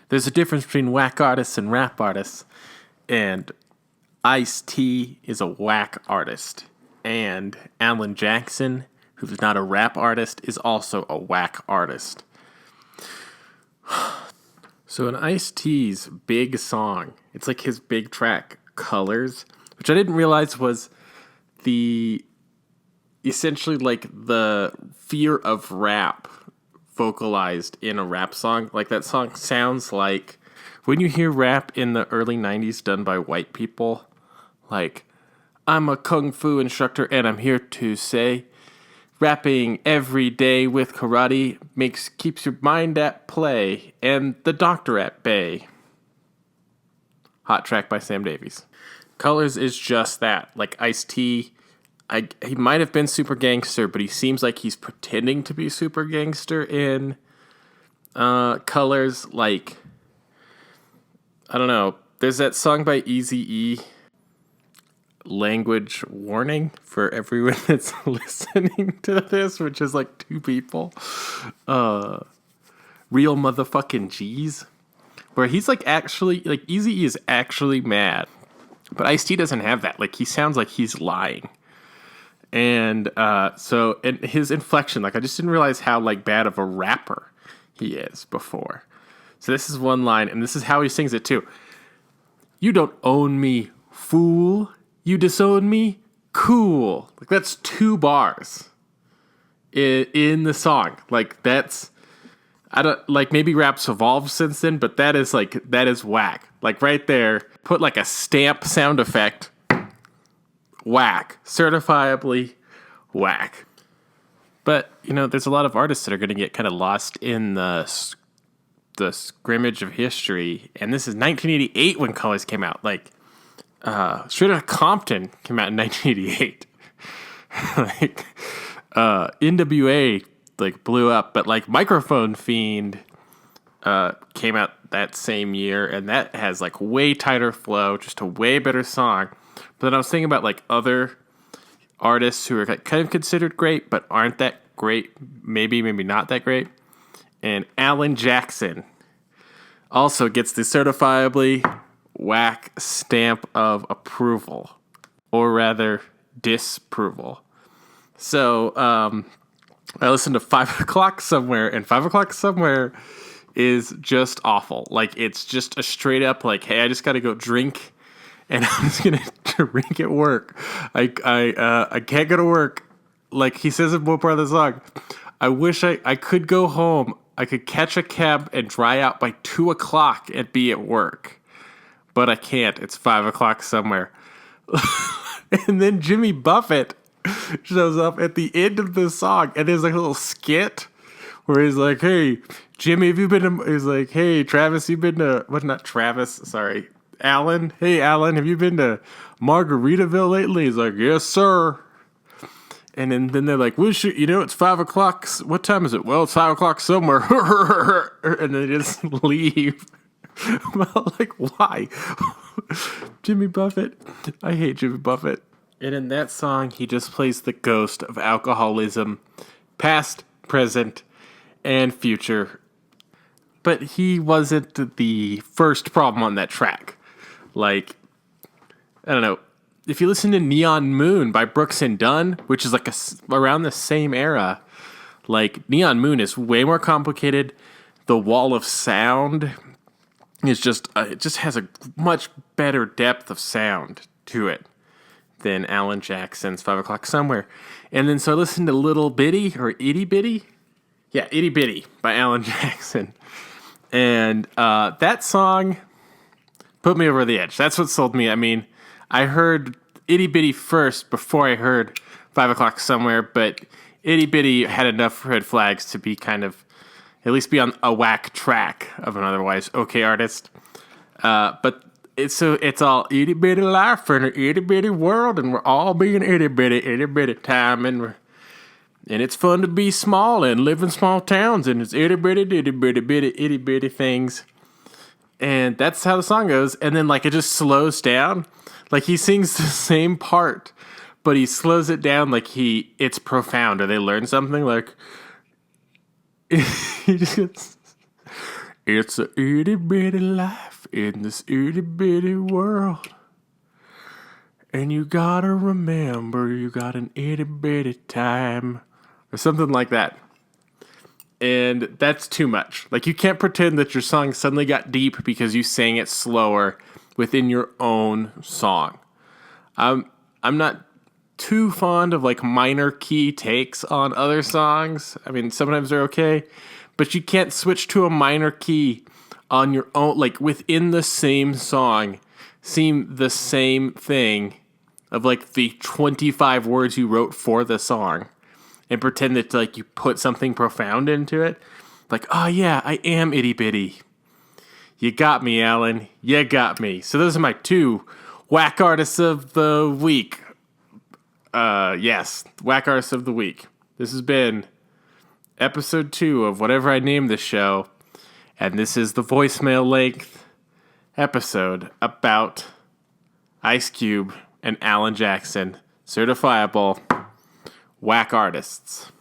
There's a difference between whack artists and rap artists, and Ice-T is a whack artist, and Alan Jackson, who's not a rap artist, is also a whack artist. So in Ice-T's big song, it's like his big track, Colors, which I didn't realize was essentially like the fear of rap vocalized in a rap song. Like that song sounds like when you hear rap in the early 90s done by white people, like, I'm a kung fu instructor and I'm here to say rapping every day with karate keeps your mind at play and the doctor at bay. Hot track by Sam Davies. Colors is just that. Like Ice-T, he might have been super gangster, but he seems like he's pretending to be super gangster in Colors. Like, I don't know. There's that song by Eazy-E, Language Warning, for everyone that's listening to this, which is like two people. Real motherfucking G's, where he's like actually, like Eazy-E is actually mad, but Ice-T doesn't have that. Like he sounds like he's lying. And and his inflection, like I just didn't realize how like bad of a rapper he is before. So this is one line, and this is how he sings it too. You don't own me, fool. You disown me, cool. Like that's 2 bars in the song. Like that's, I don't, like maybe rap's evolved since then, but that is whack. Like right there, put like a stamp sound effect. Whack. Certifiably whack. But, you know, there's a lot of artists that are going to get kind of lost in the scrimmage of history. And this is 1988 when Colors came out. Like, Straight Outta Compton came out in 1988. Like, NWA, like, blew up. But, like, Microphone Fiend came out that same year. And that has, like, way tighter flow. Just a way better song. But then I was thinking about, like, other artists who are kind of considered great, but aren't that great. Maybe not that great. And Alan Jackson also gets the certifiably whack stamp of approval. Or rather, disapproval. So, I listened to 5 O'Clock Somewhere, and 5 O'Clock Somewhere is just awful. Like, it's just a straight up, like, hey, I just gotta go drink, and I'm just gonna drink at work. I can't go to work. Like he says in one part of the song, I wish I could go home. I could catch a cab and dry out by 2 o'clock and be at work. But I can't. It's 5 o'clock somewhere. And then Jimmy Buffett shows up at the end of the song, and there's like a little skit where he's like, hey, Jimmy, have you been to, he's like, hey, Travis, you've been to, what, not Travis, sorry, Alan. Hey, Alan, have you been to Margaritaville lately? He's like, yes, sir. And then they're like, well, you know, it's 5 o'clock. What time is it? Well, it's 5 o'clock somewhere. And they just leave. Well, like, why? Jimmy Buffett. I hate Jimmy Buffett. And in that song, he just plays the ghost of alcoholism, past, present, and future. But he wasn't the first problem on that track. Like, I don't know. If you listen to Neon Moon by Brooks and Dunn, which is like around the same era, like Neon Moon is way more complicated. The wall of sound is just, it just has a much better depth of sound to it than Alan Jackson's 5 O'Clock Somewhere. And then so I listened to Little Bitty or Itty Bitty. Yeah, Itty Bitty by Alan Jackson. And that song put me over the edge. That's what sold me. I mean, I heard Itty Bitty first before I heard 5 O'Clock Somewhere, but Itty Bitty had enough red flags to be kind of, at least be on a whack track of an otherwise okay artist. But it's all itty bitty life in an itty bitty world, and we're all being itty bitty time, and it's fun to be small and live in small towns, and it's itty bitty things. And that's how the song goes. And then like it just slows down. Like he sings the same part, but he slows it down like it's profound, or they learn something. Like he just gets, It's a itty bitty life in this itty bitty world. And you gotta remember you got an itty bitty time. Or something like that. And that's too much. Like, you can't pretend that your song suddenly got deep because you sang it slower within your own song. I'm not too fond of like minor key takes on other songs. I mean, sometimes they're okay, but you can't switch to a minor key on your own, like within the same song, seem the same thing of like the 25 words you wrote for the song and pretend that like you put something profound into it. Like, oh yeah, I am itty bitty. You got me, Alan. You got me. So those are my 2 whack artists of the week. Yes, whack artists of the week. This has been episode 2 of whatever I named this show, and this is the voicemail length episode about Ice Cube and Alan Jackson, certifiable whack artists.